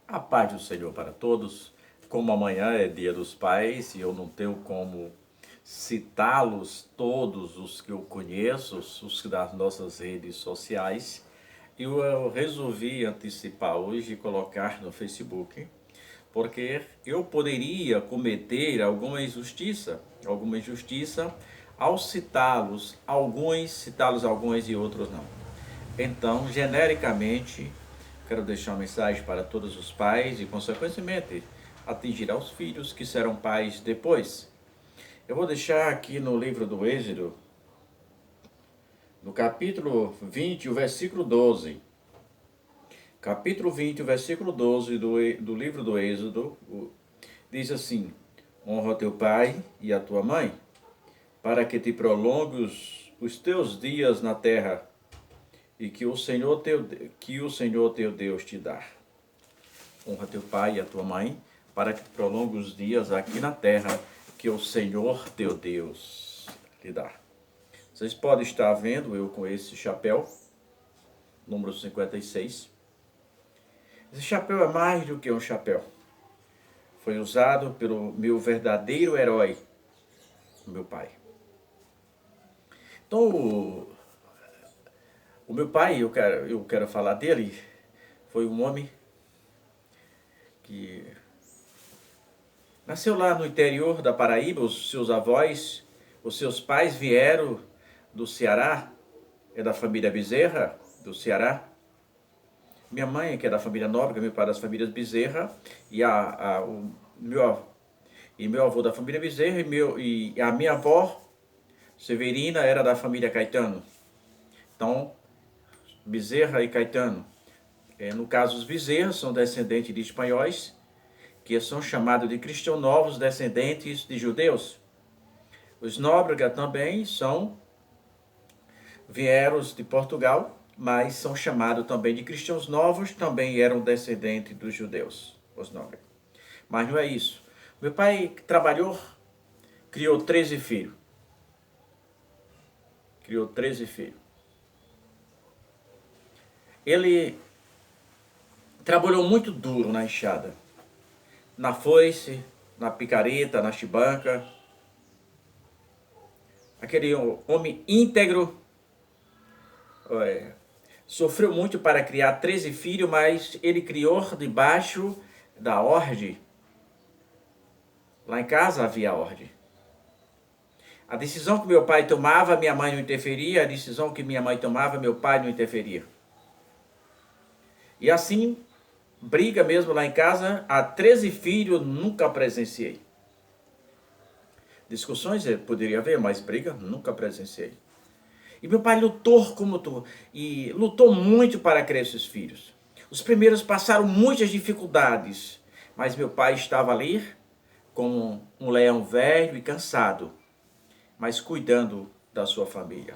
A paz do Senhor para todos. Como amanhã é Dia dos Pais e eu não tenho como citá-los todos os que eu conheço, os das nossas redes sociais, eu resolvi antecipar hoje e colocar no Facebook, porque eu poderia cometer alguma injustiça ao citá-los alguns e outros não. Então, genericamente, quero deixar uma mensagem para todos os pais e, consequentemente, atingir aos filhos que serão pais depois. Eu vou deixar aqui no livro do Êxodo, no capítulo 20, o versículo 12. Capítulo 20, o versículo 12 do livro do Êxodo, diz assim: honra teu pai e a tua mãe, para que te prolongue os teus dias na terra e que o Senhor teu Deus te dá. Honra teu pai e a tua mãe, para que prolongue os dias aqui na terra que o Senhor teu Deus lhe dá. Vocês podem estar vendo eu com esse chapéu, número 56. Esse chapéu é mais do que um chapéu. Foi usado pelo meu verdadeiro herói, meu pai. Então, o meu pai, eu quero falar dele, foi um homem que nasceu lá no interior da Paraíba. Os seus avós, os seus pais vieram do Ceará, é da família Bezerra, do Ceará. Minha mãe, que é da família Nóbrega, meu pai das famílias Bezerra, e meu avô da família Bezerra, e a minha avó, Severina, era da família Caetano. Então, Bezerra e Caetano. No caso, os Bezerra são descendentes de espanhóis, que são chamados de cristãos novos, descendentes de judeus. Os Nóbrega também vieram de Portugal, mas são chamados também de cristãos novos, também eram descendentes dos judeus, os Nóbrega. Mas não é isso. Meu pai trabalhou, criou 13 filhos. Ele trabalhou muito duro na enxada, na foice, na picareta, na chibanca. Aquele homem íntegro, sofreu muito para criar 13 filhos, mas ele criou debaixo da ordem. Lá em casa havia ordem. A decisão que meu pai tomava, minha mãe não interferia. A decisão que minha mãe tomava, meu pai não interferia. E assim, briga mesmo lá em casa, há 13 filhos nunca presenciei. Discussões poderia haver, mas briga nunca presenciei. E meu pai lutou e lutou muito para criar esses filhos. Os primeiros passaram muitas dificuldades, mas meu pai estava ali como um leão velho e cansado, mas cuidando da sua família.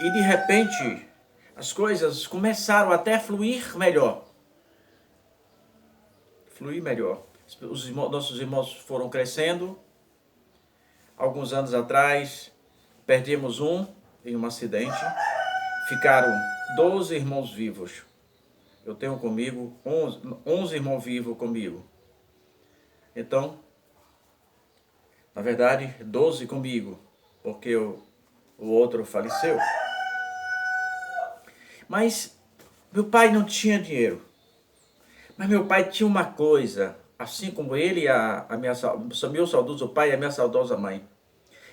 E de repente, as coisas começaram até a fluir melhor. Nossos irmãos foram crescendo. Alguns anos atrás, perdemos um em um acidente. Ficaram 12 irmãos vivos. Eu tenho comigo 11 irmãos vivos comigo. Então, na verdade, 12 comigo, porque o outro faleceu. Mas meu pai não tinha dinheiro. Mas meu pai tinha uma coisa, assim como ele e meu saudoso pai e a minha saudosa mãe.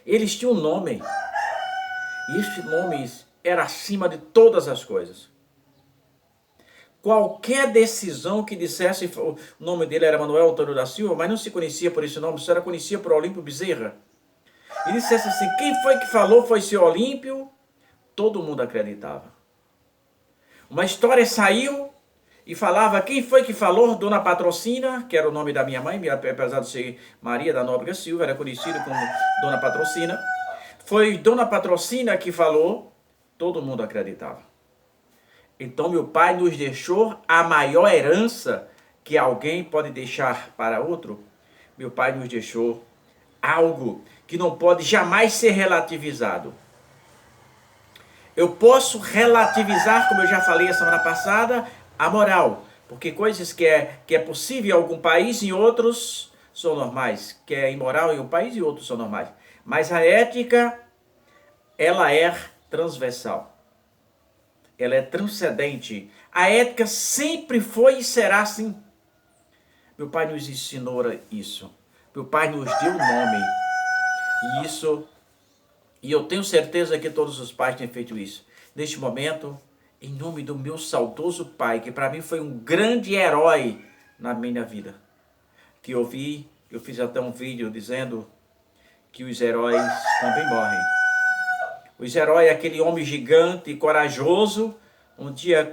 Eles tinham um nome. E este nome era acima de todas as coisas. Qualquer decisão que dissesse, o nome dele era Manuel Antônio da Silva, mas não se conhecia por esse nome, só era conhecia por Olímpio Bezerra. E dissesse assim, quem foi que falou foi seu Olímpio, todo mundo acreditava. Uma história saiu e falava, quem foi que falou? Dona Patrocina, que era o nome da minha mãe, apesar de ser Maria da Nóbrega Silva, era conhecida como Dona Patrocina. Foi Dona Patrocina que falou, todo mundo acreditava. Então meu pai nos deixou a maior herança que alguém pode deixar para outro. Meu pai nos deixou algo que não pode jamais ser relativizado. Eu posso relativizar, como eu já falei a semana passada, amoral, porque coisas que é possível em algum país, em outros são normais, que é imoral em um país e outros são normais. Mas a ética, ela é transversal, ela é transcendente. A ética sempre foi e será assim. Meu pai nos ensinou isso. Meu pai nos deu um nome. E isso, e eu tenho certeza que todos os pais têm feito isso. Neste momento, em nome do meu saudoso pai, que para mim foi um grande herói na minha vida, que eu fiz até um vídeo dizendo que os heróis também morrem. Os heróis é aquele homem gigante e corajoso. Um dia,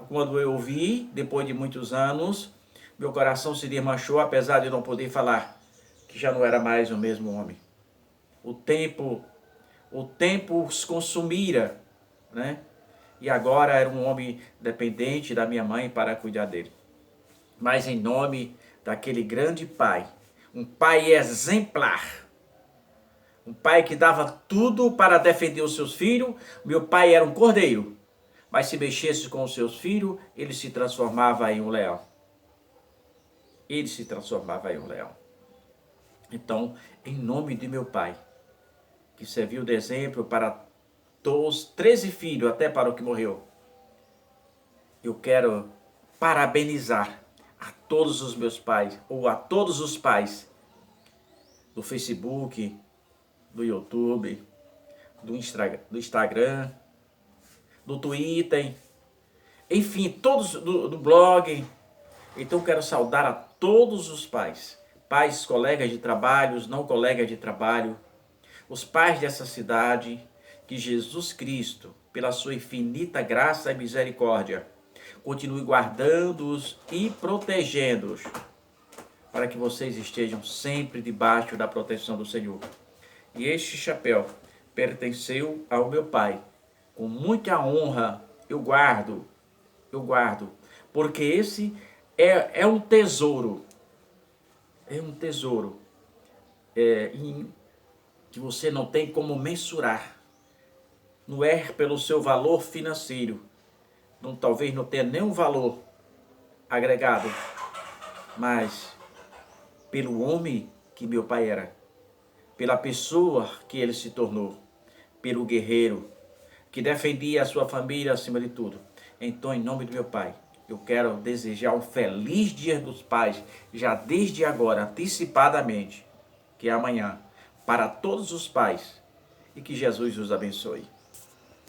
quando eu ouvi, depois de muitos anos, meu coração se desmanchou, apesar de não poder falar, que já não era mais o mesmo homem. O tempo os consumira, né? E agora era um homem dependente da minha mãe para cuidar dele. Mas em nome daquele grande pai, um pai exemplar, um pai que dava tudo para defender os seus filhos. Meu pai era um cordeiro, mas se mexesse com os seus filhos, ele se transformava em um leão. Ele se transformava em um leão. Então, em nome de meu pai, que serviu de exemplo para os 13 filhos, até para o que morreu, eu quero parabenizar a todos os meus pais, ou a todos os pais do Facebook, do YouTube, do Instagram, do Twitter, enfim, todos do blog. Então quero saudar a todos os pais, pais, colegas de trabalho, não colegas de trabalho, os pais dessa cidade, que Jesus Cristo, pela sua infinita graça e misericórdia, continue guardando-os e protegendo-os, para que vocês estejam sempre debaixo da proteção do Senhor. E este chapéu pertenceu ao meu pai. Com muita honra eu guardo, porque esse é um tesouro, que você não tem como mensurar. Não é pelo seu valor financeiro, talvez não tenha nenhum valor agregado, mas pelo homem que meu pai era, pela pessoa que ele se tornou, pelo guerreiro que defendia a sua família acima de tudo. Então, em nome do meu pai, eu quero desejar um feliz Dia dos Pais, já desde agora, antecipadamente, que é amanhã, para todos os pais, e que Jesus os abençoe.